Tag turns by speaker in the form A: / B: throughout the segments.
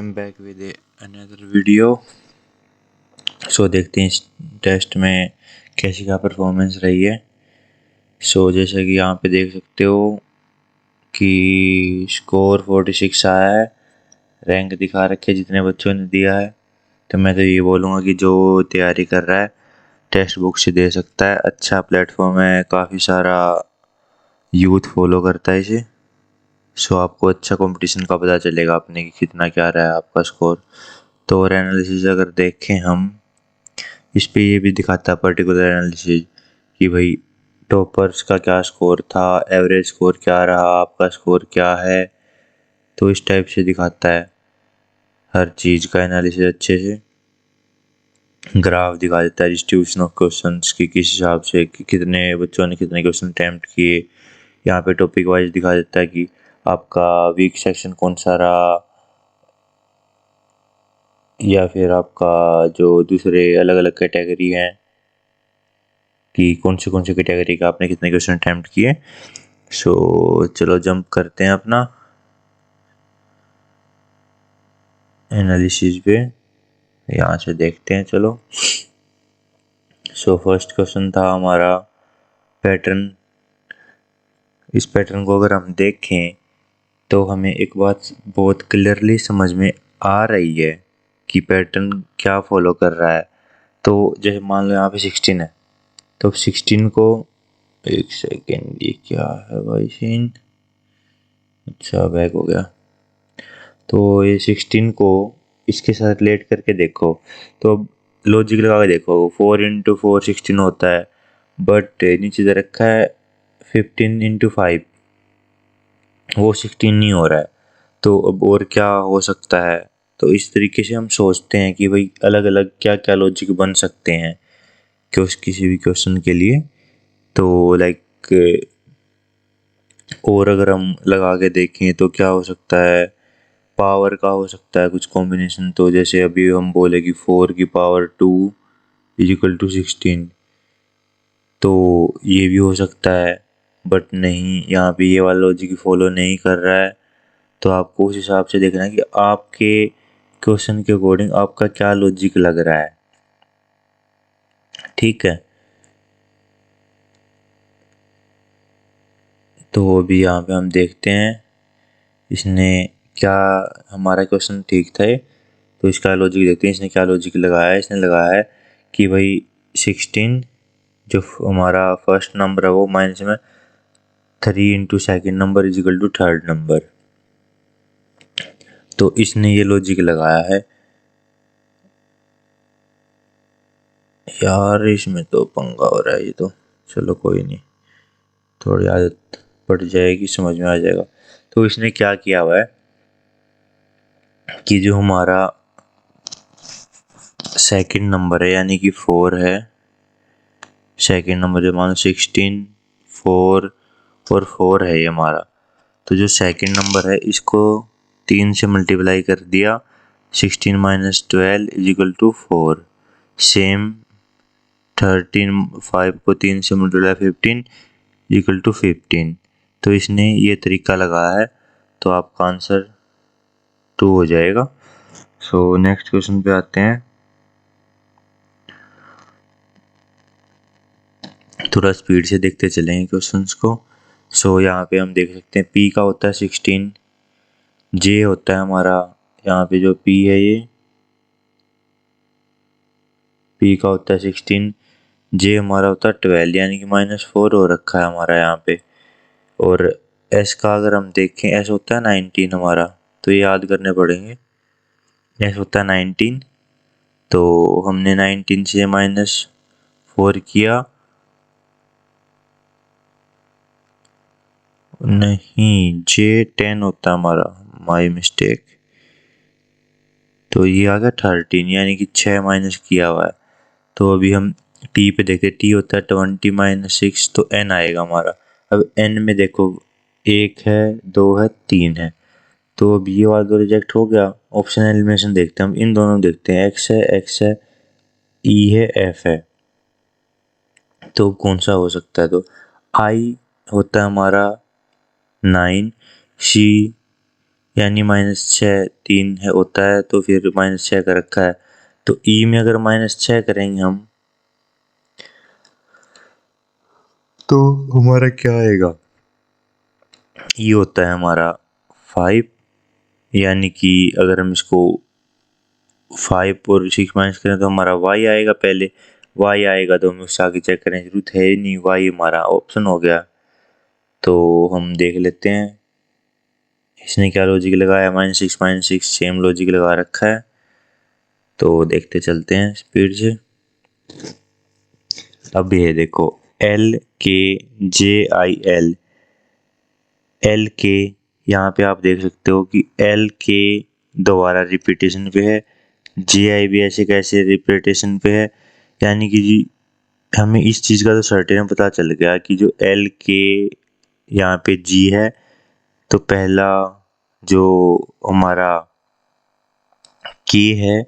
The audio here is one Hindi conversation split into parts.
A: M back with another video. So देखते हैं इस टेस्ट में कैसी क्या परफॉर्मेंस रही है। सो जैसा कि यहाँ पे देख सकते हो कि स्कोर 46 आया है, रैंक दिखा रखे जितने बच्चों ने दिया है। तो मैं तो ये बोलूँगा कि जो तैयारी कर रहा है टेक्स्ट बुक से दे सकता है। अच्छा प्लेटफॉर्म है, काफ़ी सारा यूथ फॉलो करता है इसे। सो आपको अच्छा कंपटीशन का पता चलेगा आपने कि कितना क्या रहा है आपका स्कोर। तो और एनालिसिस अगर देखें हम, इस पे ये भी दिखाता है पर्टिकुलर एनालिसिस कि भाई टॉपर्स का क्या स्कोर था, एवरेज स्कोर क्या रहा, आपका स्कोर क्या है। तो इस टाइप से दिखाता है हर चीज़ का एनालिसिस अच्छे से। ग्राफ दिखा देता है डिस्ट्रीब्यूशन ऑफ क्वेश्चंस की, किस हिसाब से कि कितने बच्चों ने कितने क्वेश्चन अटैम्प्ट किए। यहाँ पे टॉपिक वाइज दिखा देता है कि आपका वीक सेक्शन कौन सा रहा, या फिर आपका जो दूसरे अलग अलग कैटेगरी हैं कि कौन से कैटेगरी का आपने कितने क्वेश्चन अटैम्प्ट किए। सो चलो जंप करते हैं अपना एनालिसिस पे, यहाँ से देखते हैं। चलो सो फर्स्ट क्वेश्चन था हमारा पैटर्न। इस पैटर्न को अगर हम देखें तो हमें एक बात बहुत क्लियरली समझ में आ रही है कि पैटर्न क्या फॉलो कर रहा है। तो जैसे मान लो यहाँ पे 16 है, तो 16 को एक सेकेंड, ये क्या है भाई सीन, अच्छा बैक हो गया। तो ये 16 को इसके साथ रिलेट करके देखो, तो अब लॉजिक लगा के देखो। 4 इंटू 4 16 होता है, बट नीचे दे रखा है 15 इंटू 5, वो 16 नहीं हो रहा है। तो अब और क्या हो सकता है। तो इस तरीके से हम सोचते हैं कि भाई अलग अलग क्या क्या लॉजिक बन सकते हैं किसी भी क्वेश्चन के लिए। तो लाइक और अगर हम लगा के देखें तो क्या हो सकता है, पावर का हो सकता है कुछ कॉम्बिनेशन। तो जैसे अभी हम बोले कि 4 की पावर 2 इज इक्वल टू 16, तो ये भी हो सकता है। बट नहीं, यहाँ पे ये वाला लॉजिक फॉलो नहीं कर रहा है। तो आपको उस हिसाब से देखना है कि आपके क्वेश्चन के अकॉर्डिंग आपका क्या लॉजिक लग रहा है, ठीक है। तो अभी यहाँ पे हम देखते हैं इसने क्या, हमारा क्वेश्चन ठीक था ये। तो इसका लॉजिक देखते हैं इसने क्या लॉजिक लगाया है। इसने लगाया है कि भाई 16 जो हमारा फर्स्ट नंबर है वो माइनस में 3 into second number is equal to third number. तो इसने ये लॉजिक लगाया है। यार इसमें तो पंगा हो रहा है ये तो, चलो कोई नहीं, थोड़ी आदत पड़ जाएगी, समझ में आ जाएगा। तो इसने क्या किया हुआ है कि जो हमारा सेकंड नंबर है यानी कि 4 है, सेकंड नंबर जो मान लो 16 4 और 4 है ये हमारा। तो जो सेकंड नंबर है इसको 3 से मल्टीप्लाई कर दिया, 16 minus 12 is equal to 4। Same 13 5 को 3 से मल्टीप्लाई 15 इक्वल टू 15। तो इसने ये तरीका लगाया है, तो आपका आंसर 2 हो जाएगा। सो नेक्स्ट क्वेश्चन पे आते हैं। थोड़ा स्पीड से देखते चलेंगे क्वेश्चंस को। सो यहाँ पे हम देख सकते हैं पी का होता है 16, जे होता है हमारा, यहाँ पे जो पी है ये पी का होता है 16, जे हमारा होता है 12 यानी कि -4 हो रखा है हमारा यहाँ पे। और एस का अगर हम देखें, एस होता है 19 हमारा, तो ये याद करने पड़ेंगे। एस होता है 19, तो हमने 19 से -4 किया, नहीं जे 10 होता है हमारा, माई मिस्टेक। तो ये आ गया 13 यानी कि 6 माइनस किया हुआ है। तो अभी हम टी पे देखें, टी होता है 20 माइनस 6, तो एन आएगा हमारा। अब एन में देखो 1 है 2 है 3 है, तो अब ये वाला तो रिजेक्ट हो गया। ऑप्शन एलिमिनेशन देखते हैं हम, इन दोनों देखते हैं, एक्स है ई है एफ है, तो कौन सा हो सकता है। तो आई होता है हमारा 9, सी यानी -6 3 है होता है, तो फिर -6 का रखा है। तो ई में अगर -6 करेंगे हम तो हमारा क्या आएगा, ई होता है हमारा 5, यानी कि अगर हम इसको 5 और 6 माइनस करें तो हमारा y आएगा। पहले y आएगा तो हमें उससे आगे चेक करने की जरूरत है ही नहीं, y हमारा ऑप्शन हो गया। तो हम देख लेते हैं इसने क्या लॉजिक लगाया, -6 सेम लॉजिक लगा रखा है। तो देखते चलते हैं स्पीड से। अब ये देखो LKJIL, एल के यहाँ पे आप देख सकते हो कि एल के दोबारा रिपीटेशन पे है, JI भी ऐसे कैसे रिपीटेशन पे है। यानी कि जी हमें इस चीज़ का तो सर्टेन पता चल गया कि जो एल के यहाँ पे जी है, तो पहला जो हमारा के है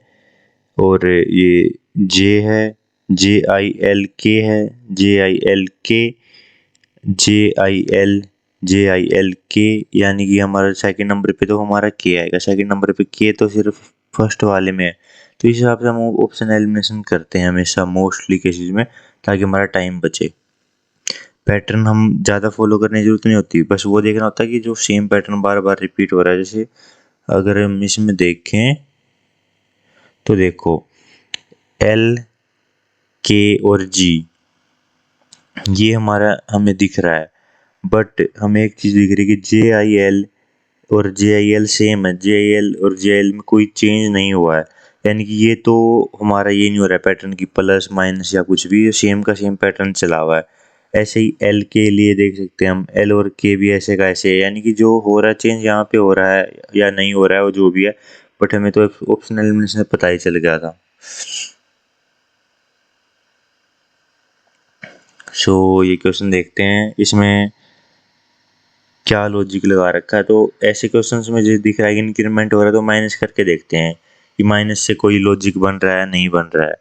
A: और ये जे है, JILK है, JILK, यानी कि हमारा सेकंड नंबर पे तो हमारा के आएगा। सेकंड नंबर पे के तो सिर्फ फर्स्ट वाले में है, तो इस हिसाब से हम ऑप्शन एलिमिनेशन करते हैं हमेशा मोस्टली केसेस में, ताकि हमारा टाइम बचे। पैटर्न हम ज़्यादा फॉलो करने की जरूरत नहीं होती, बस वो देखना होता है कि जो सेम पैटर्न बार बार रिपीट हो रहा है। जैसे अगर हम इसमें देखें तो देखो एल के और जी ये हमारा हमें दिख रहा है, बट हमें एक चीज़ दिख रही है कि JIL और JIL सेम है, JIL और JIL में कोई चेंज नहीं हुआ है। यानी कि ये तो हमारा ये नहीं हो रहा है पैटर्न की प्लस माइनस या कुछ भी, सेम का सेम पैटर्न चला हुआ है। ऐसे ही एल के लिए देख सकते हैं हम, एल और के भी ऐसे का ऐसे है। यानी कि जो हो रहा है चेंज यहाँ पे हो रहा है या नहीं हो रहा है वो जो भी है, बट हमें तो ऑप्शन एलिमिनेशन से पता ही चल गया था। सो ये क्वेश्चन देखते हैं इसमें क्या लॉजिक लगा रखा है। तो ऐसे क्वेश्चंस में जो दिख रहा है कि इंक्रीमेंट हो रहा है, तो माइनस करके देखते हैं कि माइनस से कोई लॉजिक बन रहा है नहीं बन रहा है।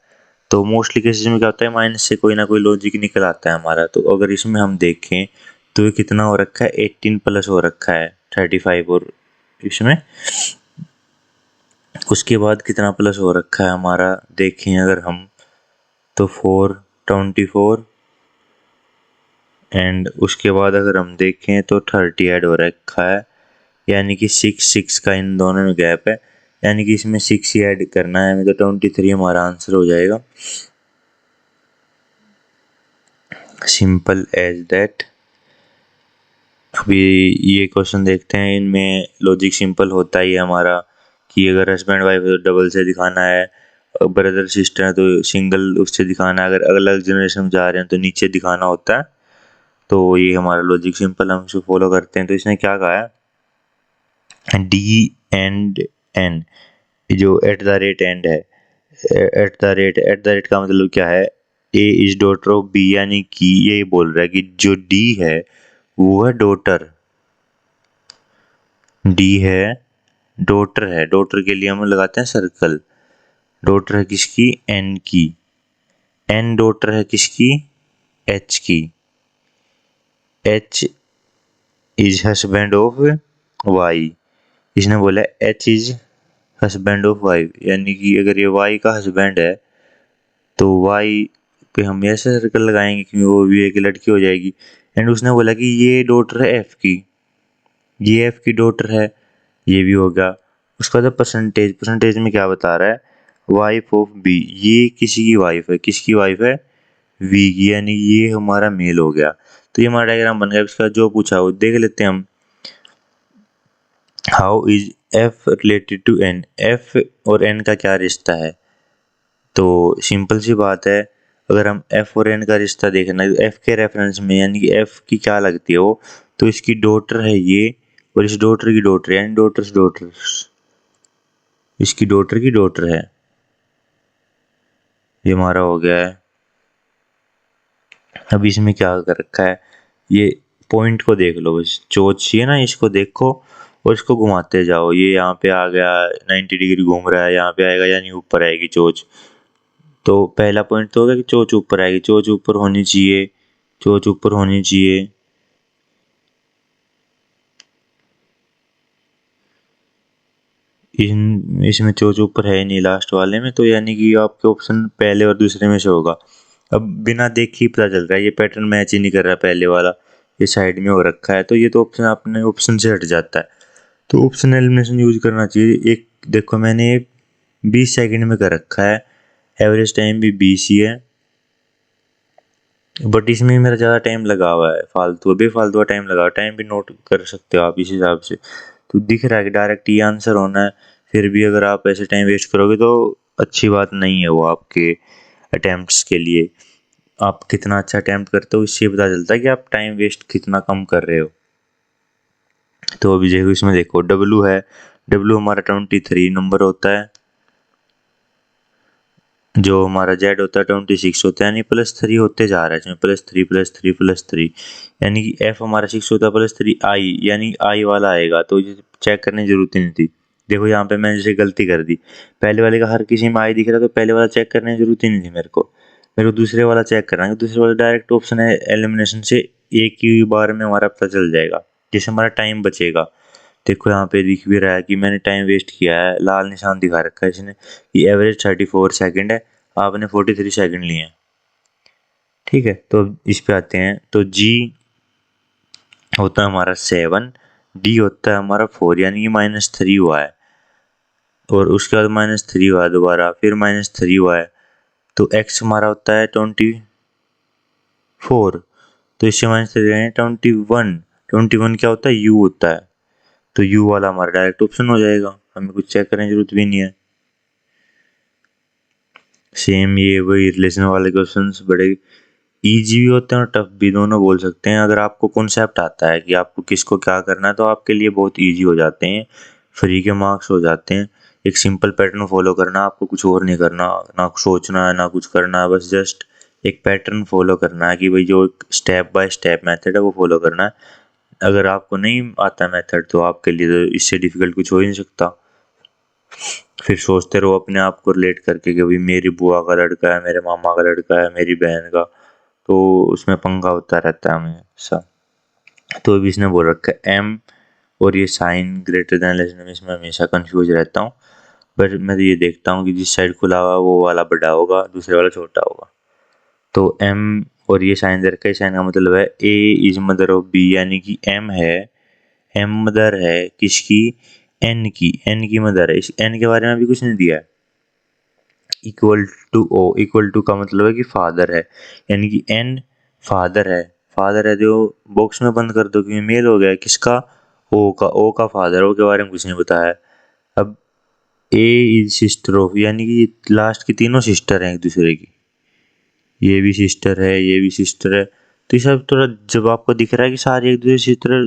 A: तो मोस्टली केसेस में क्या होता है, माइनस से कोई ना कोई लॉजिक निकल आता है हमारा। तो अगर इसमें हम देखें तो ये कितना हो रखा है, 18 प्लस हो रखा है 35, और इसमें उसके बाद कितना प्लस हो रखा है हमारा, देखें अगर हम तो 424, एंड उसके बाद अगर हम देखें तो 30 ऐड हो रखा है। यानी कि 6 का इन दोनों में गैप है, यानी कि इसमें 6 ही ऐड करना है हमें, तो 23 हमारा आंसर हो जाएगा। Simple as that. अभी ये क्वेश्चन देखते हैं, इनमें लॉजिक सिंपल होता ही है हमारा कि अगर हस्बैंड वाइफ है तो डबल से दिखाना है, ब्रदर सिस्टर है तो सिंगल उससे दिखाना है, अगर अलग अलग जनरेशन में जा रहे हैं तो नीचे दिखाना होता है। तो ये हमारा लॉजिक सिंपल, हम इसको फॉलो करते हैं। तो इसने क्या कहा है, डी एंड एन, जो एट द रेट एंड है, एट द रेट का मतलब क्या है, ए इज डॉटर ऑफ बी, यानी कि ये बोल रहा है कि जो डी है वो है डॉटर, डी है डॉटर है। डॉटर के लिए हम लगाते हैं सर्कल। डॉटर है किसकी, एन की, एन डॉटर है किसकी, एच की, H is husband of Y. इसने बोला H is husband of Y, यानी कि अगर ये वाई का हस्बैंड है तो वाई पे हम ऐसे सर्कल लगाएंगे कि वो भी एक लड़की हो जाएगी। एंड उसने बोला कि ये डॉटर है एफ की, ये एफ की डॉटर है, ये भी होगा। उसका बाद परसेंटेज, परसेंटेज में क्या बता रहा है, वाइफ ऑफ बी, ये किसी की वाइफ है, किसकी वाइफ है, वी की, यानी ये हमारा मेल हो गया। तो ये हमारा डायग्राम बन गया। इसका जो पूछा वो देख लेते हैं हम। How is F related to N, F और एन का क्या रिश्ता है। तो सिंपल सी बात है, अगर हम एफ और एन का रिश्ता देखना है तो एफ के रेफरेंस में, यानी कि एफ की क्या लगती है वो, तो इसकी डॉटर है ये, और इस डॉटर की डॉटर, यानी डॉटर्स डॉटर्स, इसकी डॉटर की डॉटर है। ये हमारा हो गया है। अब इसमें क्या कर रखा है, ये पॉइंट को देख लो, बस चोच है ना, इसको देखो और इसको घुमाते जाओ। ये यहाँ पे आ गया 90 डिग्री घूम रहा है, यहाँ पे आएगा यानी ऊपर आएगी चोच। तो पहला पॉइंट तो होगा कि चोच ऊपर आएगी, चोच ऊपर होनी चाहिए, चोच ऊपर होनी चाहिए। इसमें चोच ऊपर है ही नहीं लास्ट वाले में, तो यानी कि आपके ऑप्शन पहले और दूसरे में से होगा। अब बिना देखे ही पता चल रहा है ये पैटर्न मैच ही नहीं कर रहा पहले वाला, ये साइड में हो रखा है, तो ये तो ऑप्शन अपने ऑप्शन से हट जाता है। तो ऑप्शन एलिमिनेशन यूज करना चाहिए। एक देखो मैंने 20 सेकंड में कर रखा है, एवरेज टाइम भी 20 ही है, बट इसमें मेरा ज़्यादा टाइम लगा हुआ है, फालतू बेफालतू टाइम लगा हुआ। टाइम भी नोट कर सकते हो आप इस हिसाब से। तो दिख रहा है कि डायरेक्ट ये आंसर होना है, फिर भी अगर आप ऐसे टाइम वेस्ट करोगे तो अच्छी बात नहीं है वो आपके अटैम्प्ट्स के लिए। आप कितना अच्छा अटैम्प्ट करते हो इससे पता चलता है कि आप टाइम वेस्ट कितना कम कर रहे हो। तो अभी देखो इसमें देखो डब्लू है, डब्लू हमारा 23 नंबर होता है, जो हमारा जेड होता है 26 होता है, यानी +3 होते जा रहा है इसमें, +3 +3 +3, यानी कि एफ हमारा 6 होता है +3 आई, यानी आई वाला आएगा। तो ये चेक करने की जरूरत ही नहीं थी। देखो यहाँ पे मैंने जैसे गलती कर दी, पहले वाले का हर किसी में आई दिख रहा, तो पहले वाला चेक करने की जरूरत ही नहीं थी मेरे को दूसरे वाला चेक करना है। दूसरे वाला डायरेक्ट ऑप्शन है एलिमिनेशन से, एक ही बार में हमारा पता चल जाएगा, जिससे हमारा टाइम बचेगा। देखो यहाँ पे दिख भी रहा है कि मैंने टाइम वेस्ट किया है, लाल निशान दिखा रखा है इसने कि एवरेज 34 सेकंड है, आपने 43 सेकंड लिए हैं। ठीक है, तो इस पे आते हैं। तो जी होता है हमारा 7, डी होता है हमारा 4, यानी कि -3 हुआ है, और उसके बाद -3 हुआ है दोबारा, फिर -3 हुआ है। तो एक्स हमारा होता है 24, तो इससे -3 21, 21 क्या होता है, यू होता है, तो यू वाला हमारा डायरेक्ट ऑप्शन हो जाएगा, हमें कुछ चेक करने की जरूरत भी नहीं है। सेम ये वही रिलेशन वाले क्वेश्चंस बड़े इजी भी होते हैं और टफ भी, दोनों बोल सकते हैं। अगर आपको कॉन्सेप्ट आता है कि आपको किसको क्या करना है, तो आपके लिए बहुत इजी हो जाते हैं, फ्री के मार्क्स हो जाते हैं। एक सिंपल पैटर्न फॉलो करना, आपको कुछ और नहीं करना, ना सोचना है ना कुछ करना है, बस जस्ट एक पैटर्न फॉलो करना है कि भाई जो स्टेप बाय स्टेप मेथड है वो फॉलो करना है। अगर आपको नहीं आता मेथड तो आपके लिए तो इससे डिफिकल्ट कुछ हो ही नहीं सकता। फिर सोचते रहो अपने आप को रिलेट करके कि भाई मेरी बुआ का लड़का है, मेरे मामा का लड़का है, मेरी बहन का, तो उसमें पंगा होता रहता है हमेशा। तो अभी इसने बोल रखा है एम और ये sign greater than less than, इसमें हमेशा कंफ्यूज रहता हूँ। बट मैं तो ये देखता हूँ कि जिस साइड खुला हुआ वो वाला बड़ा होगा, दूसरे वाला छोटा होगा। तो एम और ये साइन दे रखा है, साइन का मतलब है ए इज मदर ऑफ बी, यानी कि एम है, एम मदर है किसकी, एन की मदर है। इस एन के बारे में अभी कुछ नहीं दिया है। Equal to O, equal to का मतलब है कि फादर है, यानी कि एन फादर है, फादर है जो बॉक्स में बंद कर दो क्योंकि मेल हो गया। किसका, ओ का फादर, ओ के बारे में कुछ नहीं बताया। अब ए इज सिस्टर ऑफ, यानी कि लास्ट की तीनों सिस्टर हैं एक दूसरे की, ये भी सिस्टर है, ये भी सिस्टर है। तो ये सब थोड़ा जब आपको दिख रहा है कि सारे एक दूसरे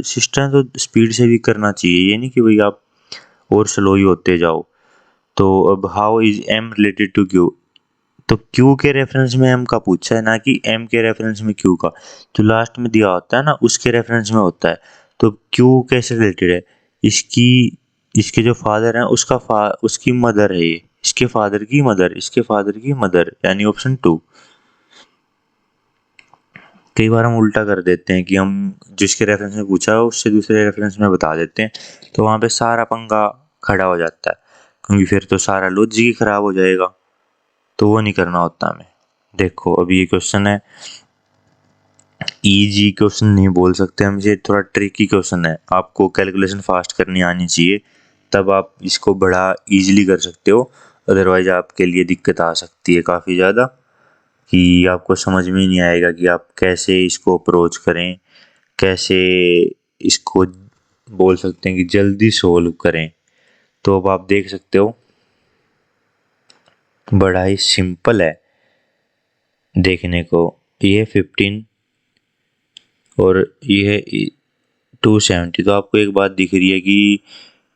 A: सिस्टर हैं, तो स्पीड से भी करना चाहिए, ये नहीं कि भाई आप और स्लो ही होते जाओ। तो अब how is M related to Q, तो क्यू के रेफरेंस में एम का पूछा है, ना कि एम के रेफरेंस में क्यू का। जो लास्ट में दिया होता है ना उसके रेफरेंस में होता है। तो क्यू कैसे रिलेटेड है, इसकी, इसके जो फादर हैं उसकी मदर है ये, इसके फादर की मदर, इसके फादर की मदर, यानी ऑप्शन 2। कई बार हम उल्टा कर देते हैं कि हम जिसके रेफरेंस में पूछा है उससे दूसरे रेफरेंस में बता देते हैं, तो वहाँ पे सारा पंगा खड़ा हो जाता है, क्योंकि फिर तो सारा लॉजिक ही खराब हो जाएगा। तो वो नहीं करना होता हमें। देखो अभी ये क्वेश्चन है, इजी क्वेश्चन नहीं बोल सकते हम इसे, थोड़ा ट्रिकी क्वेश्चन है, आपको कैलकुलेशन फास्ट करनी आनी चाहिए, तब आप इसको बड़ा इजीली कर सकते हो। अदरवाइज आपके लिए दिक्कत आ सकती है काफ़ी ज़्यादा, कि आपको समझ में ही नहीं आएगा कि आप कैसे इसको अप्रोच करें, कैसे इसको बोल सकते हैं कि जल्दी सोल्व करें। तो अब आप देख सकते हो बड़ा ही सिंपल है देखने को, ये 15 और ये 270। तो आपको एक बात दिख रही है कि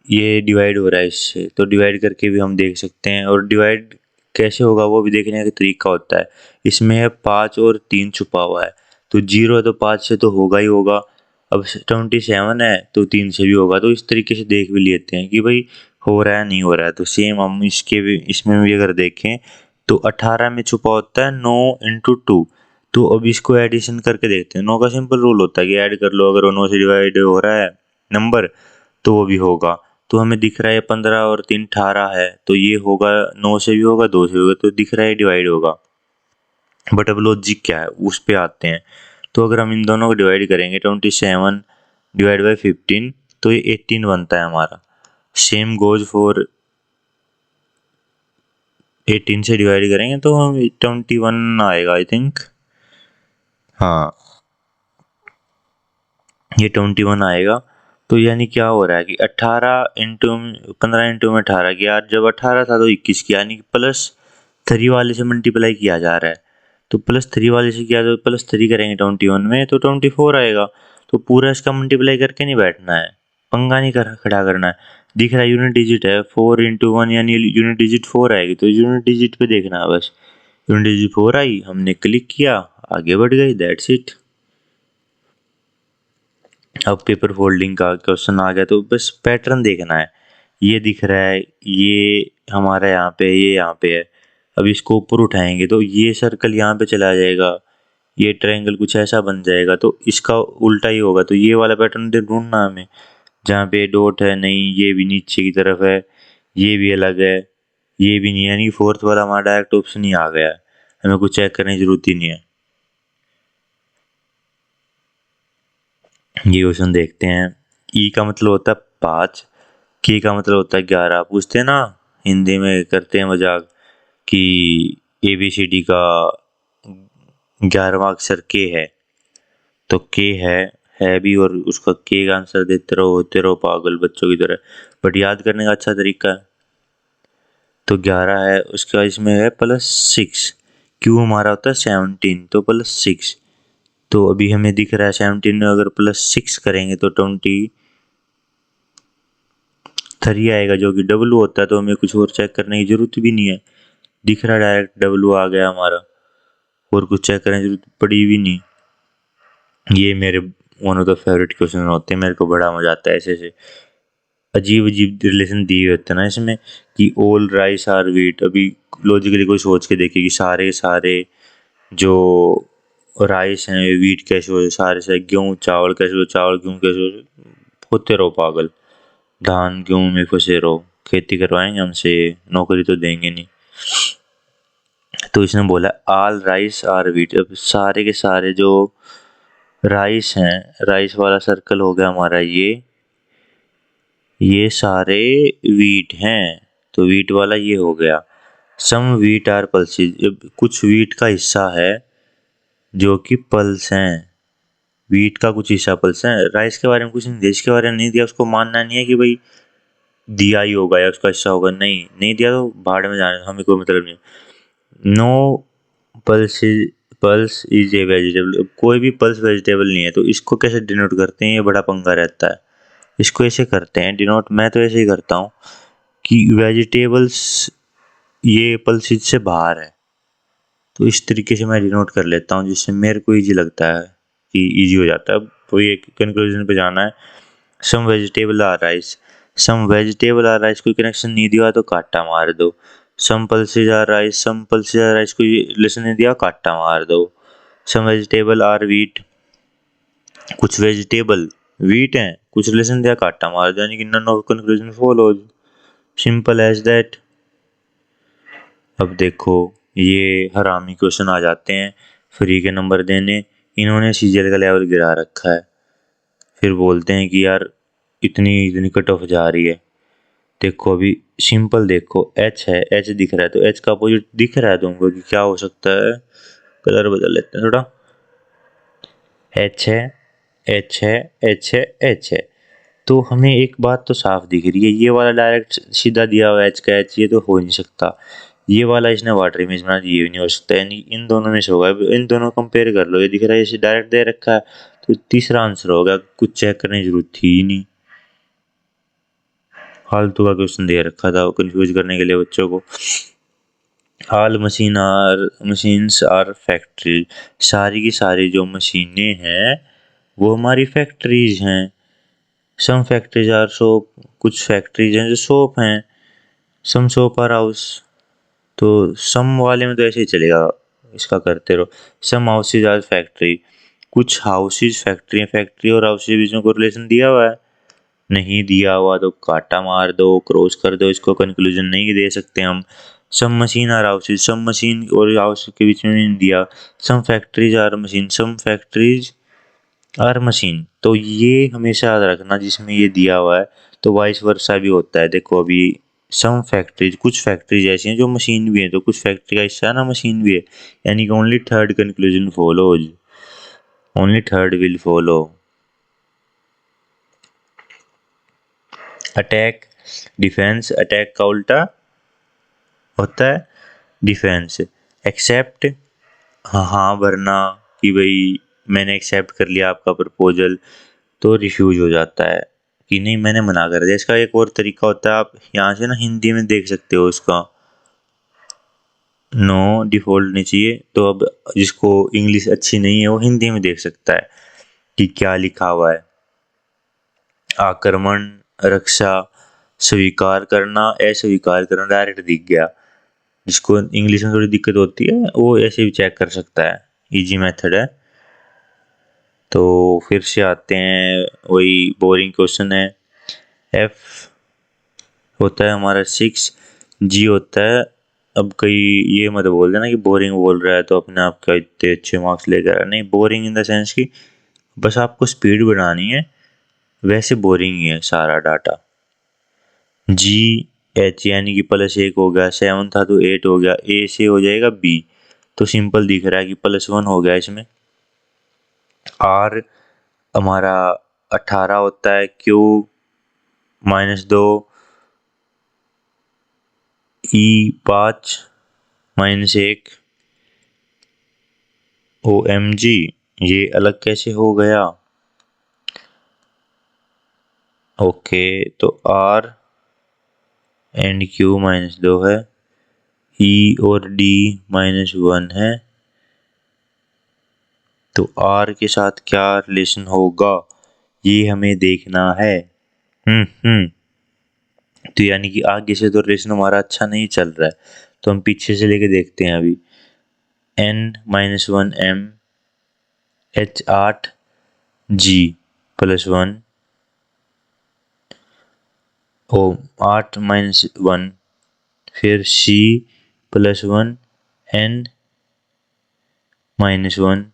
A: ये डिवाइड हो रहा है इससे, तो डिवाइड करके भी हम देख सकते हैं, और डिवाइड कैसे होगा वो भी देखने का तरीका होता है। इसमें है 5 और 3 छुपा हुआ है, तो 0 है तो 5 से तो होगा ही होगा। अब 27 है तो 3 से भी होगा। तो इस तरीके से देख भी लेते हैं कि भाई हो रहा है नहीं हो रहा है। तो सेम हम इसके भी, इसमें भी अगर देखें तो 18 में छुपा होता है 9 × 2। तो अब इसको एडिशन करके देखते हैं। 9 का सिंपल रूल होता है कि ऐड कर लो, अगर वो 9 से डिवाइड हो रहा है नंबर तो वो भी होगा। तो हमें दिख रहा है 15 और 3 18 है, तो ये होगा 9 से भी होगा 2 से भी होगा, तो दिख रहा है डिवाइड होगा। बट अब लॉजिक क्या है उस पे आते हैं। तो अगर हम इन दोनों को डिवाइड करेंगे 27 डिवाइड बाई 15 तो ये 18 बनता है हमारा। सेम गोज फॉर 18 से डिवाइड करेंगे तो हम 21 आएगा आई थिंक। हाँ, ये 21 आएगा। तो यानी क्या हो रहा है कि 18 इंटू 15 इंटू में 18 किया, जब 18 था तो 21 किया, यानी कि प्लस 3 वाले से मल्टीप्लाई किया जा रहा है। तो प्लस 3 वाले से किया तो प्लस 3 करेंगे 21 में तो 24 आएगा। तो पूरा इसका मल्टीप्लाई करके नहीं बैठना है, पंगा नहीं खड़ा करना है। दिख रहा है यूनिट डिजिट है 4 इंटू 1 यानी यूनिट डिजिट 4 आएगी, तो यूनिट डिजिट पे देखना है बस। यूनिट डिजिट 4 आई, हमने क्लिक किया, आगे बढ़ गई, दैट्स इट। अब पेपर फोल्डिंग का क्वेश्चन आ गया, तो बस पैटर्न देखना है। ये दिख रहा है, ये हमारा यहाँ पे, ये यहाँ पे है। अब इसको ऊपर उठाएंगे तो ये सर्कल यहाँ पे चला जाएगा, ये ट्रायंगल कुछ ऐसा बन जाएगा, तो इसका उल्टा ही होगा। तो ये वाला पैटर्न ढूंढना हमें, जहाँ पे डॉट है नहीं, ये भी नीचे की तरफ है, ये भी अलग है, ये भी नहीं है, यानी फोर्थ वाला हमारा डायरेक्ट ऑप्शन ही आ गया है, हमें कुछ चेक करने की जरूरत ही नहीं है। ये क्वेश्चन देखते हैं। ई का मतलब होता है 5, के का मतलब होता है 11। पूछते हैं ना, हिंदी में करते हैं मजाक कि ABCD का 11वां अक्षर के है, तो के है भी, और उसका के का आंसर देते रहो, होते रहो पागल बच्चों की तरह। बट याद करने का अच्छा तरीका है। तो 11 है, उसका इसमें है +6। क्यू हमारा होता है 17, तो +6। तो अभी हमें दिख रहा है 17 में अगर +6 करेंगे तो 23 आएगा, जो कि डब्लू होता है। तो हमें कुछ और चेक करने की जरूरत भी नहीं है, दिख रहा है डायरेक्ट डब्लू आ गया हमारा, और कुछ चेक करने की जरूरत पड़ी भी नहीं। ये मेरे one of the favourite question होते हैं, मेरे को बड़ा मजा आता है ऐसे ऐसे अजीब अजीब रिलेशन दिए होते हैं ना इसमें, कि ऑल राइस आर व्हीट। अभी लॉजिकली कोई सोच के देखे कि सारे सारे जो राइस हैं व्हीट कैसे हो, सारे से गेहूँ चावल कैसे हो, चावल गेहूँ कैसे हो, होते रहो पागल, धान गेहूँ में फंसे रहो, खेती करवाएंगे हमसे, नौकरी तो देंगे नहीं। तो इसने बोला ऑल राइस आर व्हीट। अब सारे के सारे जो राइस हैं, राइस वाला सर्कल हो गया हमारा, ये सारे वीट हैं, तो वीट वाला ये हो गया। सम वीट आर पल्सेज, कुछ वीट का हिस्सा है जो कि पल्स हैं, वीट का कुछ हिस्सा पल्स है। राइस के बारे में कुछ नहीं दिया, इसके बारे में नहीं दिया, उसको मानना नहीं है कि भाई दिया ही होगा या उसका हिस्सा होगा, नहीं दिया तो भाड़ में जाने, हमें कोई मतलब नहीं। No pulse is a vegetable, कोई भी पल्स वेजिटेबल नहीं है। तो इसको कैसे डिनोट करते हैं, ये बड़ा पंगा रहता है। इसको ऐसे करते हैं डिनोट, मैं तो ऐसे ही करता हूँ कि वेजिटेबल्स ये पल्सेज से बाहर है, तो इस तरीके से मैं डिनोट कर लेता हूँ, जिससे मेरे को ईजी लगता है कि ईजी हो जाता है। तो ये कंक्लूजन पे जाना है। Some vegetable are rice, some vegetable are rice, कोई कनेक्शन नहीं दिया तो काटा मार दो। Some pulses are rice, some pulses are rice, कोई रिलेशन नहीं दिया, काटा मार दो। सम वेजिटेबल आर व्हीट, कुछ वेजिटेबल व्हीट हैं, कुछ रिलेशन दिया, काटा मार दो, यानी कि none of conclusion follows, simple as that. अब देखो ये हरामी क्वेश्चन आ जाते हैं फ्री के नंबर देने, इन्होंने सीजीएल का लेवल गिरा रखा है, फिर बोलते हैं कि यार इतनी कट ऑफ जा रही है। देखो अभी सिंपल देखो, एच है, एच दिख रहा है, तो एच का अपोजिट दिख रहा है तुमको कि क्या हो सकता है, कलर बदल लेते हैं थोड़ा। एच है, एच है, एच है, एच है, तो हमें एक बात तो साफ दिख रही है, ये वाला डायरेक्ट सीधा दिया हुआ एच का एच, ये तो हो नहीं सकता। ये वाला इसने वाटर इमेज बना दी, ये भी नहीं हो सकता, यानी इन दोनों में से होगा। इन दोनों कंपेयर कर लो, ये दिख रहा है इसे डायरेक्ट दे रखा है, तो तीसरा आंसर होगा, कुछ चेक करने की जरूरत थी ही नहीं, फालतू का क्वेश्चन दे रखा था कंफ्यूज करने के लिए बच्चों को। ऑल मशीन्स आर फैक्ट्री, सारी की सारी जो मशीनें हैं वो हमारी फैक्ट्रीज हैं। सम फैक्ट्रीज आर सोप, कुछ फैक्ट्रीज हैं जो सोप हैं। सम सोप आर हाउस, तो सम वाले में तो ऐसे ही चलेगा, इसका करते रहो। सम हाउसेज आर फैक्ट्री, कुछ हाउसेज फैक्ट्री हैं, फैक्ट्री और हाउसेज बीच में कोरिलेशन दिया हुआ है, नहीं दिया हुआ तो काटा मार दो, क्रॉस कर दो, इसको कंक्लूजन नहीं दे सकते हम। Some machine are houses, some machine और हाउस के बीच में नहीं दिया। Some factories are machine, some factories are machine, तो ये हमेशा याद रखना जिसमें ये दिया हुआ है। तो वाइस वर्सा भी होता है। देखो अभी सम फैक्ट्रीज, कुछ फैक्ट्रीज ऐसी हैं जो मशीन भी है, तो कुछ फैक्ट्री का हिस्सा है ना मशीन भी है, यानी कि only third conclusion follows, only third will follow. Attack, defence, attack का उल्टा होता है डिफेंस। एक्सेप्ट, हाँ भरना कि भाई मैंने एक्सेप्ट कर लिया आपका प्रपोजल, तो रिफ्यूज हो जाता है कि नहीं मैंने मना कर दिया। इसका एक और तरीका होता है, आप यहाँ से ना हिंदी में देख सकते हो इसका। नो डिफॉल्ट नहीं चाहिए, तो अब जिसको इंग्लिश अच्छी नहीं है वो हिंदी में देख सकता है कि क्या लिखा हुआ है। आक्रमण, रक्षा, स्वीकार करना, अस्वीकार करना डायरेक्ट दिख गया। जिसको इंग्लिश में थोड़ी दिक्कत होती है वो ऐसे भी चेक कर सकता है, इजी मेथड है। तो फिर से आते हैं, वही बोरिंग क्वेश्चन है। एफ होता है हमारा 6, जी होता है। अब कई ये मत बोल देना कि बोरिंग बोल रहा है तो अपने आप का इतने अच्छे मार्क्स लेकर आ रहा है। नहीं, बोरिंग इन द सेंस कि बस आपको स्पीड बढ़ानी है, वैसे बोरिंग ही है सारा डाटा। जी एच यानी कि +1 हो गया, 7 था तो 8 हो गया, ए से हो जाएगा बी, तो सिंपल दिख रहा है कि +1 हो गया इसमें। आर हमारा 18 होता है, क्यू -2, ई 5 -1, ओ एम जी, ये अलग कैसे हो गया। ओके, तो आर एंड क्यू -2 है, ई और डी -1 है, तो आर के साथ क्या रिलेशन होगा ये हमें देखना है। तो यानी कि आगे से तो रिलेशन हमारा अच्छा नहीं चल रहा है, तो हम पीछे से लेके देखते हैं अभी। n-1 m h8 g +1 ओ 8 -1, फिर c +1 n -1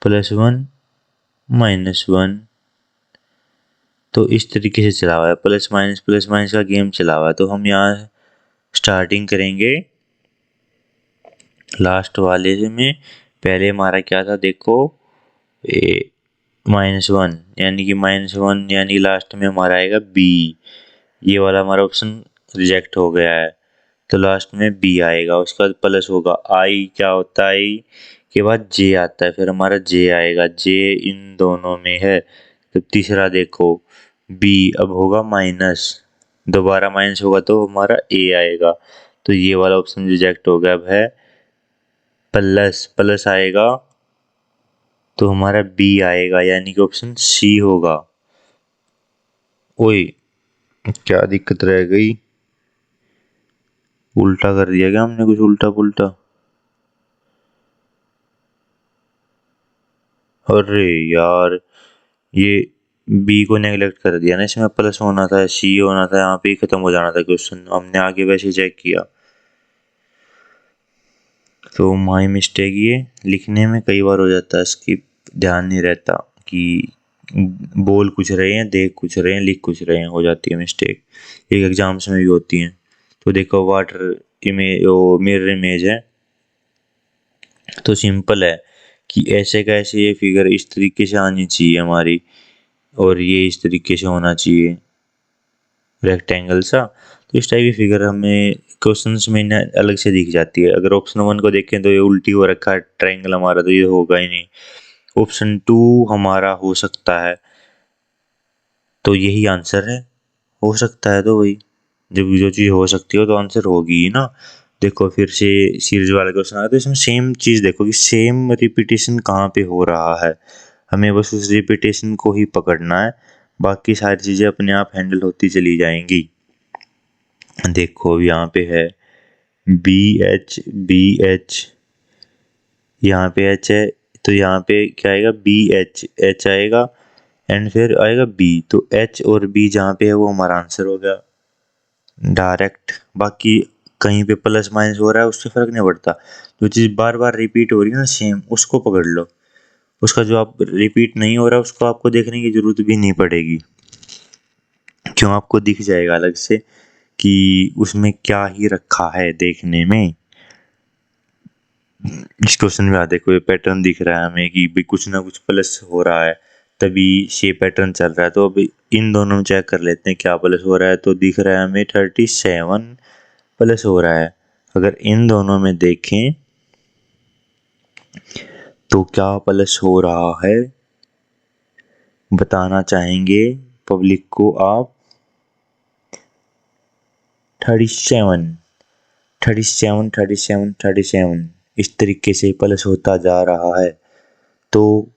A: +1 -1, तो इस तरीके से चला हुआ है, प्लस माइनस का गेम चला हुआ है। तो हम यहाँ स्टार्टिंग करेंगे लास्ट वाले से में। पहले हमारा क्या था देखो, -1 यानी कि -1 यानी लास्ट में हमारा आएगा बी, ये वाला हमारा ऑप्शन रिजेक्ट हो गया है, तो लास्ट में बी आएगा। उसके बाद प्लस होगा, आई क्या होता है, आई के बाद जे आता है, फिर हमारा जे आएगा, जे इन दोनों में है। तो तीसरा देखो बी, अब होगा माइनस, दोबारा माइनस होगा तो हमारा ए आएगा, तो ये वाला ऑप्शन रिजेक्ट हो गया। अब है प्लस, प्लस आएगा तो हमारा बी आएगा, यानी कि ऑप्शन सी होगा। ओए क्या दिक्कत रह गई, उल्टा कर दिया क्या हमने, कुछ उल्टा पुल्टा। अरे यार, ये बी को नेगलेक्ट कर दिया ना, इसमें प्लस होना था, सी होना था, यहाँ पे ही खत्म हो जाना था क्वेश्चन, हमने आगे वैसे चेक किया। तो माई मिस्टेक, ये लिखने में कई बार हो जाता है, इसकी ध्यान नहीं रहता कि बोल कुछ रहे हैं, देख कुछ रहे हैं, लिख कुछ रहे हैं, हो जाती है मिस्टेक, एक एग्जाम्स में भी होती हैं। तो देखो वाटर इमेज, वो मिरर इमेज है, तो सिंपल है कि ऐसे का ऐसे ये फिगर इस तरीके से आनी चाहिए हमारी, और ये इस तरीके से होना चाहिए रेक्टेंगल सा। तो इस टाइप की फिगर हमें क्वेश्चंस में ना अलग से दिख जाती है। अगर ऑप्शन 1 को देखें तो ये उल्टी हो रखा है ट्रायंगल हमारा, तो ये होगा ही नहीं। ऑप्शन 2 हमारा हो सकता है, तो यही आंसर है, हो सकता है, तो वही जब जो चीज़ हो सकती हो तो आंसर होगी ही ना। देखो फिर से सीरीज वाला क्वेश्चन आया, तो इसमें सेम चीज़ देखो कि सेम रिपीटेशन कहाँ पे हो रहा है, हमें बस उस रिपीटेशन को ही पकड़ना है, बाकी सारी चीज़ें अपने आप हैंडल होती चली जाएंगी। देखो यहाँ पे है बी एच, यहाँ पे एच है, तो यहाँ पे क्या आएगा, बी एच, एच आएगा, एंड फिर आएगा बी, तो एच और बी जहाँ पे है वो हमारा आंसर हो गया डायरेक्ट। बाकी कहीं पे प्लस माइनस हो रहा है उससे फ़र्क नहीं पड़ता, जो चीज़ बार बार रिपीट हो रही है ना सेम, उसको पकड़ लो। उसका जो आप रिपीट नहीं हो रहा उसको आपको देखने की ज़रूरत भी नहीं पड़ेगी, क्यों, आपको दिख जाएगा अलग से कि उसमें क्या ही रखा है देखने में। इस क्वेश्चन में देखो ये पैटर्न दिख रहा है हमें कि भाई कुछ ना कुछ प्लस हो रहा है, तभी ये पैटर्न चल रहा है। तो अभी इन दोनों में चेक कर लेते हैं क्या प्लस हो रहा है। तो दिख रहा है हमें 37 प्लस हो रहा है। अगर इन दोनों में देखें तो क्या प्लस हो रहा है बताना चाहेंगे पब्लिक को आप। 37 37 37 37 इस तरीके से प्लस होता जा रहा है। तो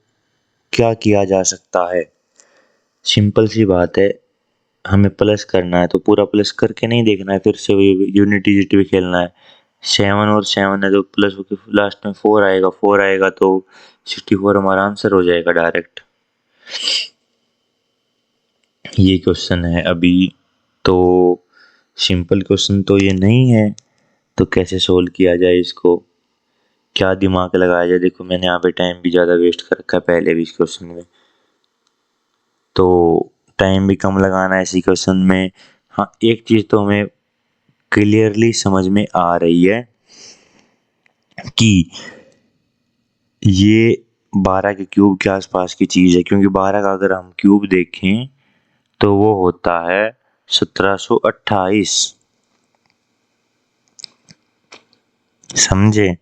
A: क्या किया जा सकता है? सिंपल सी बात है, हमें प्लस करना है तो पूरा प्लस करके नहीं देखना है, फिर से यूनिट डिजिट भी खेलना है। 7 और 7 है तो प्लस होकर लास्ट में 4 आएगा, 4 आएगा तो 64 हमारा आंसर हो जाएगा डायरेक्ट। ये क्वेश्चन है अभी। तो सिंपल क्वेश्चन तो ये नहीं है, तो कैसे सोल्व किया जाए इसको, क्या दिमाग लगाया जाए। देखो मैंने यहाँ पे टाइम भी ज़्यादा वेस्ट कर रखा है पहले भी इस क्वेश्चन में, तो टाइम भी कम लगाना है इसी क्वेश्चन में। हाँ एक चीज़ तो हमें क्लियरली समझ में आ रही है कि ये 12 के क्यूब के आसपास की चीज़ है, क्योंकि 12 का अगर हम क्यूब देखें तो वो होता है 1728, समझे।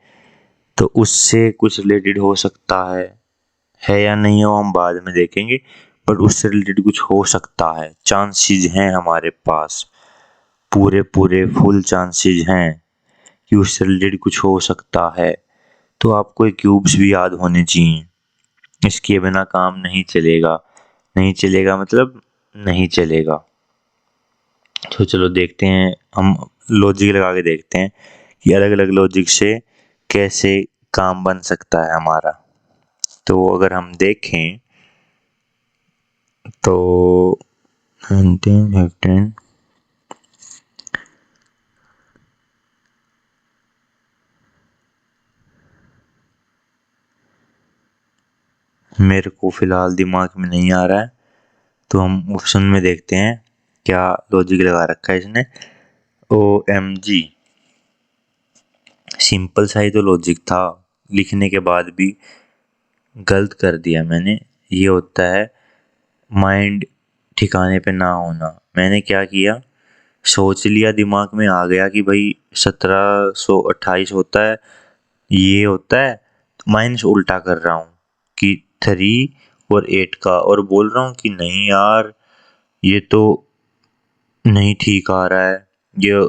A: तो उससे कुछ रिलेटेड हो सकता है या नहीं हो हम बाद में देखेंगे, बट उससे रिलेटेड कुछ हो सकता है, चांसेस हैं हमारे पास, पूरे पूरे फुल चांसेस हैं कि उससे रिलेटेड कुछ हो सकता है। तो आपको ये क्यूब्स भी याद होने चाहिए, इसके बिना काम नहीं चलेगा। नहीं चलेगा मतलब नहीं चलेगा। तो चलो देखते हैं, हम लॉजिक लगा के देखते हैं कि अलग अलग लॉजिक से कैसे काम बन सकता है हमारा। तो अगर हम देखें तो 15 मेरे को फ़िलहाल दिमाग में नहीं आ रहा है, तो हम ऑप्शन में देखते हैं क्या लॉजिक लगा रखा है इसने। OMG, सिंपल सा ही तो लॉजिक था, लिखने के बाद भी गलत कर दिया मैंने। ये होता है माइंड ठिकाने पे ना होना। मैंने क्या किया, सोच लिया, दिमाग में आ गया कि भाई 1728 होता है, ये होता है, माइनस उल्टा कर रहा हूँ कि 3 और 8 का, और बोल रहा हूँ कि नहीं यार ये तो नहीं ठीक आ रहा है, ये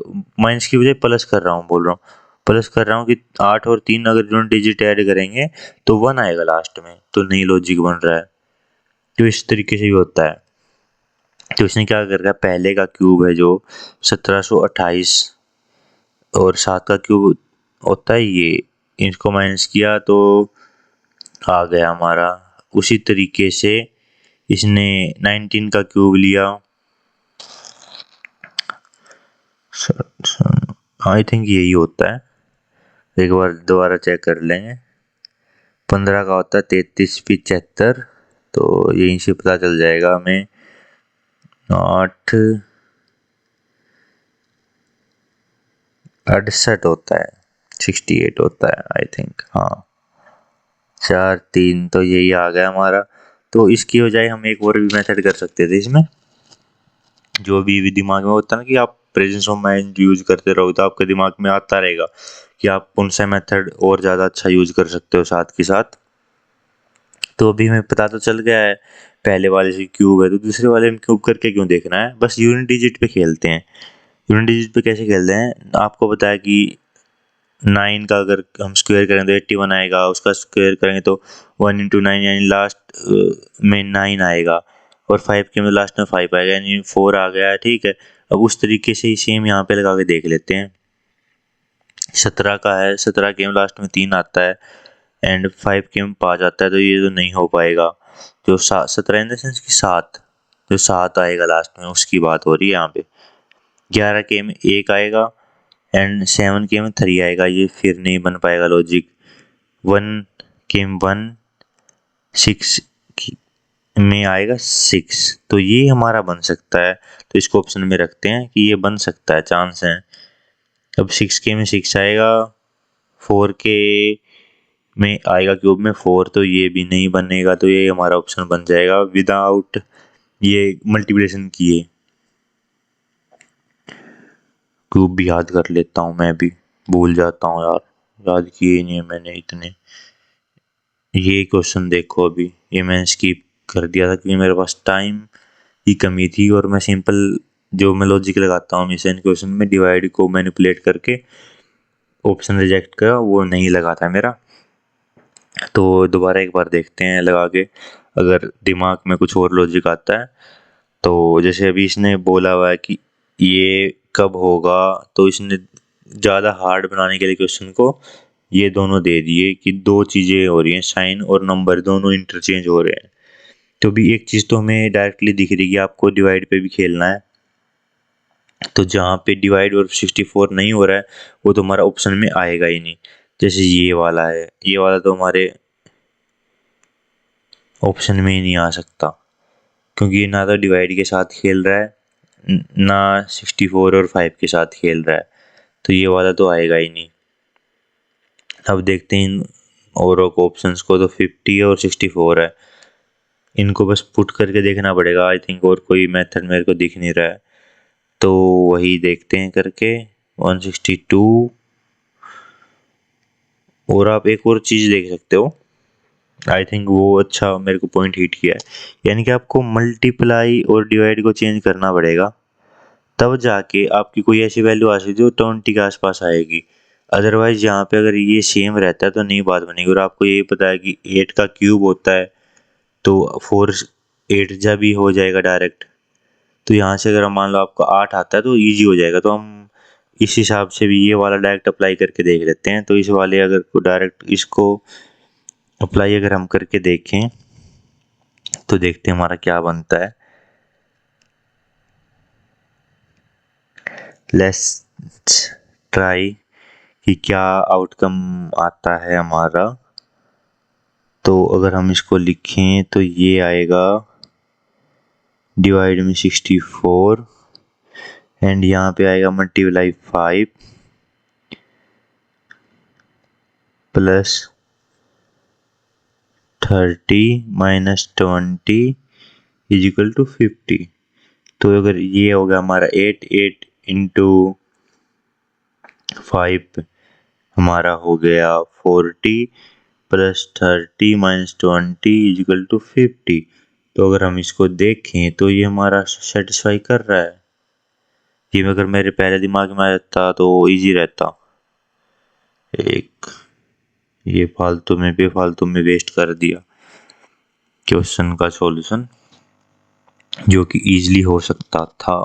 A: माइनस की बजाय प्लस कर रहा हूँ, बोल रहा हूँ प्लस कर रहा हूँ कि 8 और 3 अगर दोनों डिजिट ऐड करेंगे तो 1 आएगा लास्ट में, तो नई लॉजिक बन रहा है। तो इस तरीके से भी होता है। तो इसने क्या कर रखा है, पहले का क्यूब है जो 1728 और 7 का क्यूब होता है ये, इसको माइनस किया तो आ गया हमारा। उसी तरीके से इसने 19 का क्यूब लिया, आई थिंक यही होता है, एक बार दोबारा चेक कर लेंगे। 15 का होता है 33 75, तो यहीं से पता चल जाएगा हमें। 8 68 होता है, 68 होता है आई थिंक, हाँ 4 3, तो यही आ गया हमारा। तो इसकी बजाय हम एक और भी मेथड कर सकते थे इसमें, जो भी दिमाग में होता है ना कि आप प्रेजेंस ऑफ माइंड यूज करते रहो तो आपके दिमाग में आता रहेगा कि आप कौन सा मेथड और ज़्यादा अच्छा यूज कर सकते हो साथ के साथ। तो अभी हमें पता तो चल गया है पहले वाले से क्यूब है, तो दूसरे वाले में क्यूब करके क्यों देखना है, बस यूनिट डिजिट पे खेलते हैं। यूनिट डिजिट पे कैसे खेलते हैं, आपको पता है कि 9 का अगर हम स्क्वायर करें तो 81 आएगा, उसका स्क्वायर करेंगे तो 1 इंटू 9 यानी लास्ट में 9 आएगा, और 5 के में लास्ट में 5 आएगा यानी 4 आ गया है, ठीक है। अब उस तरीके से ही सेम यहाँ पे लगा के देख लेते हैं। 17 का है, 17 के में लास्ट में 3 आता है एंड 5 के में 5 आता है, तो ये तो नहीं हो पाएगा। जो 17 इन द सेंस की 7, जो 7 आएगा लास्ट में उसकी बात हो रही है यहाँ पे। 11 के में 1 आएगा एंड 7 के में 3 आएगा, ये फिर नहीं बन पाएगा लॉजिक। 1 के में 1, 6 में आएगा 6, तो ये हमारा बन सकता है। तो इसको ऑप्शन में रखते हैं कि ये बन सकता है, चांस है। अब 6 के में 6 आएगा, 4 के में आएगा क्यूब में 4, तो ये भी नहीं बनेगा। तो ये हमारा ऑप्शन बन जाएगा विदाउट ये मल्टीप्लिकेशन किए। क्यूब भी याद कर लेता हूँ, मैं भी भूल जाता हूँ यार, याद किए नहीं है मैंने इतने। ये क्वेश्चन देखो, अभी ये मैंने स्किप कर दिया था क्योंकि मेरे पास टाइम की कमी थी, और मैं सिंपल जो मैं लॉजिक लगाता हूँ हमेशा इन क्वेश्चन में, डिवाइड को मैनिपुलेट करके ऑप्शन रिजेक्ट करा, वो नहीं लगा था मेरा। तो दोबारा एक बार देखते हैं लगा के, अगर दिमाग में कुछ और लॉजिक आता है। तो जैसे अभी इसने बोला हुआ है कि ये कब होगा, तो इसने ज़्यादा हार्ड बनाने के लिए क्वेश्चन को ये दोनों दे दिए कि दो चीज़ें हो रही हैं, साइन और नंबर दोनों इंटरचेंज हो रहे हैं। तो भी एक चीज़ तो हमें डायरेक्टली दिख रही है कि आपको डिवाइड पे भी खेलना है। तो जहाँ पे डिवाइड और 64 नहीं हो रहा है वो तो हमारा ऑप्शन में आएगा ही नहीं। जैसे ये वाला है, ये वाला तो हमारे ऑप्शन में ही नहीं आ सकता, क्योंकि ये ना तो डिवाइड के साथ खेल रहा है ना 64 और 5 के साथ खेल रहा है, तो ये वाला तो आएगा ही नहीं। अब देखते हैं इन और ऑप्शंस को, तो 50 और 64 है, इनको बस पुट करके देखना पड़ेगा आई थिंक, और कोई मेथड मेरे को दिख नहीं रहा है। तो वही देखते हैं करके 162। और आप एक और चीज़ देख सकते हो, आई थिंक वो अच्छा मेरे को पॉइंट हिट किया है, यानी कि आपको मल्टीप्लाई और डिवाइड को चेंज करना पड़ेगा, तब जाके आपकी कोई ऐसी वैल्यू आ सकती है जो 20 के आसपास आएगी। अदरवाइज यहाँ पे अगर ये सेम रहता है तो नहीं बात बनेगी। और आपको ये पता है कि 8 का क्यूब होता है, तो 4 8 जा भी हो जाएगा डायरेक्ट। तो यहाँ से अगर मान लो आपको 8 आता है तो ईजी हो जाएगा। तो हम इस हिसाब से भी ये वाला डायरेक्ट अप्लाई करके देख लेते हैं। तो इस वाले अगर डायरेक्ट इसको अप्लाई अगर हम करके देखें तो देखते हैं हमारा क्या बनता है। लेट्स ट्राई कि क्या आउटकम आता है हमारा। तो अगर हम इसको लिखें तो ये आएगा डिवाइड में 64 एंड यहाँ पे आएगा multiply 5 plus 30 minus 20 is equal to 50। तो अगर ये होगा हमारा 8 इंटू 5 हमारा हो गया 40 plus 30 minus 20 is equal to 50। तो अगर हम इसको देखें तो ये हमारा सेटिस्फाई कर रहा है। ये अगर मेरे पहले दिमाग में आ जाता तो इजी रहता। एक ये फालतू में बेफालतू में वेस्ट कर दिया क्वेश्चन का सॉल्यूशन, जो कि इजीली हो सकता था,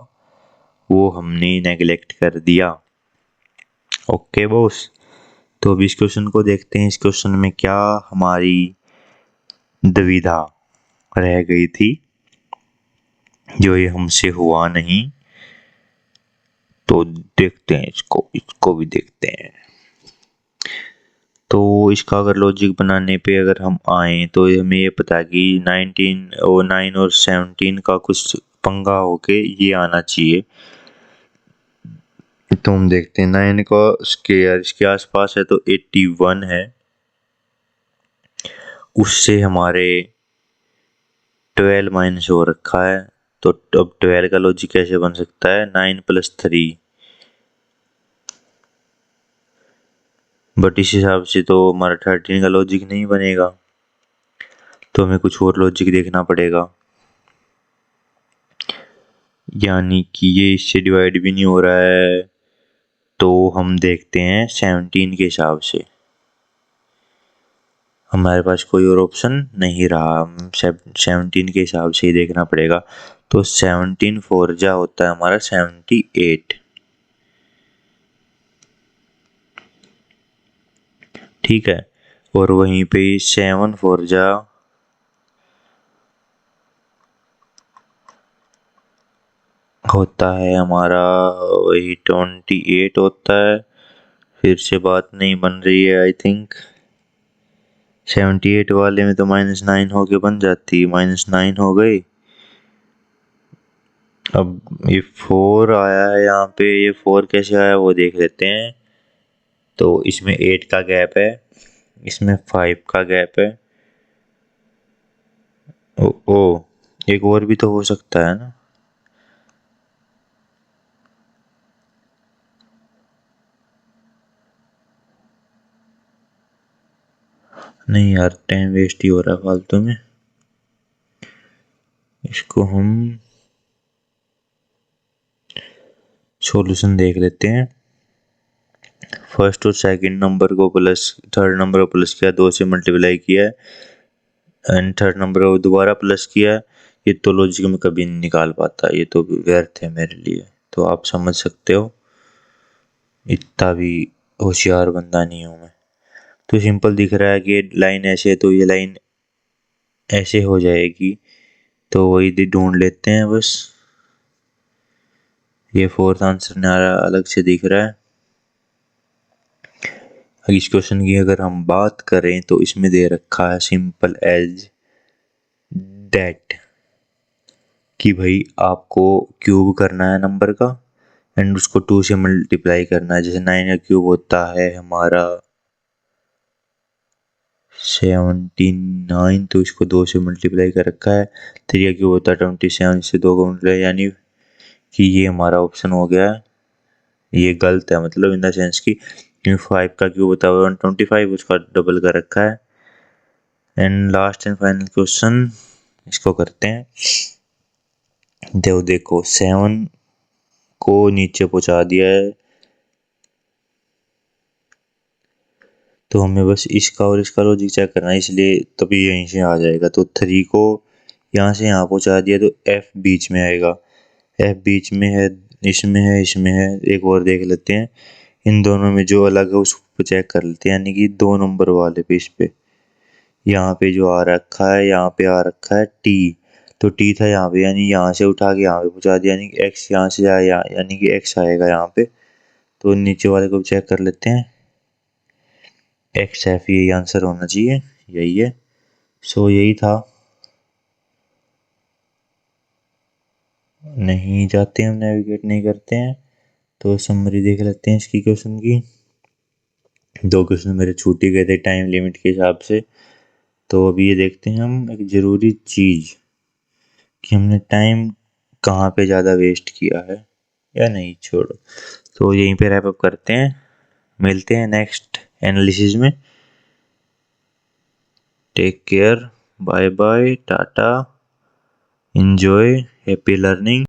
A: वो हमने नेगलेक्ट कर दिया। ओके बॉस, तो अब इस क्वेश्चन को देखते हैं। इस क्वेश्चन में क्या हमारी दुविधा रह गई थी जो ये हमसे हुआ नहीं। तो देखते हैं इसको भी देखते हैं। तो इसका अगर लॉजिक बनाने पे अगर हम आए तो हमें ये पता है कि 19 और 9 और 17 का कुछ पंगा होके ये आना चाहिए। तो हम देखते हैं 9 का स्क्वायर इसके आसपास है तो 81 है, उससे हमारे 12 माइनस हो रखा है। तो अब 12 का लॉजिक कैसे बन सकता है, 9 प्लस 3, बट इस हिसाब से तो हमारा 13 का लॉजिक नहीं बनेगा, तो हमें कुछ और लॉजिक देखना पड़ेगा। यानी कि ये इससे डिवाइड भी नहीं हो रहा है, तो हम देखते हैं 17 के हिसाब से। हमारे पास कोई और ऑप्शन नहीं रहा, 17 के हिसाब से ही देखना पड़ेगा। तो 17 4 जा होता है हमारा 78, ठीक है। और वहीं पे 7 4 जा होता है हमारा वही 28 होता है। फिर से बात नहीं बन रही है आई थिंक। 78 वाले में तो -9 होके बन जाती, -9 हो गई। अब ये 4 आया है यहाँ पे, ये 4 कैसे आया वो देख लेते हैं। तो इसमें 8 का गैप है, इसमें 5 का गैप है। ओ एक और भी तो हो सकता है ना। नहीं यार, टाइम वेस्ट ही हो रहा है फालतू में। इसको हम सॉल्यूशन देख लेते हैं। फर्स्ट और सेकंड नंबर को प्लस, थर्ड नंबर को प्लस किया, 2 से मल्टीप्लाई किया एंड थर्ड नंबर को दोबारा प्लस किया। ये तो लॉजिक में कभी नहीं निकाल पाता, ये तो व्यर्थ है मेरे लिए। तो आप समझ सकते हो इतना भी होशियार बंदा नहीं हूँ मैं। तो सिंपल दिख रहा है कि लाइन ऐसे है तो ये लाइन ऐसे हो जाएगी, तो वही ढूंढ लेते हैं बस। ये फोर्थ आंसर नारा अलग से दिख रहा है। इस क्वेश्चन की अगर हम बात करें तो इसमें दे रखा है सिंपल एज दैट कि भाई आपको क्यूब करना है नंबर का एंड उसको 2 से मल्टीप्लाई करना है। जैसे 9 का क्यूब होता है हमारा 79, तो इसको 2 से मल्टीप्लाई कर रखा है। 3 का क्यूब होता है 27, से 2 को मल्टीप्लाई, यानी कि ये हमारा ऑप्शन हो गया। ये गलत है, मतलब इन द सेंस की 5 का क्यूब होता है 125, उसका डबल कर रखा है। And last and final question इसको करते हैं। देखो 7 को नीचे पहुंचा दिया है, तो हमें बस इसका और इसका लॉजिक चेक करना है, इसलिए तभी यहीं से आ जाएगा। तो 3 को यहाँ से यहाँ पहुंचा दिया तो F बीच में आएगा। F बीच में है, इसमें है, इसमें है। एक और देख लेते हैं, इन दोनों में जो अलग है उसको चेक कर लेते हैं, यानी कि 2 नंबर वाले पे। इस पे यहाँ पे जो आ रखा है, यहाँ पे आ रखा है T, तो T था यहाँ पे, यानी यहाँ से उठा के यहाँ पे पहुँचा दिया, यानी कि X यहाँ से आया, यानी कि X आएगा यहाँ पे। तो नीचे वाले को चेक कर लेते हैं, XF यही आंसर होना चाहिए, यही है। सो यही था। नहीं जाते हम, नेविगेट नहीं करते हैं। तो समरी देख लेते हैं इसकी क्वेश्चन की। 2 क्वेश्चन मेरे छूट ही गए थे टाइम लिमिट के हिसाब से। तो अभी ये देखते हैं हम एक ज़रूरी चीज़ कि हमने टाइम कहाँ पे ज़्यादा वेस्ट किया है या नहीं। छोड़ो, तो यहीं पे रैप अप करते हैं। मिलते हैं नेक्स्ट एनालिसिस में। Take care, bye bye, tata, enjoy, happy learning.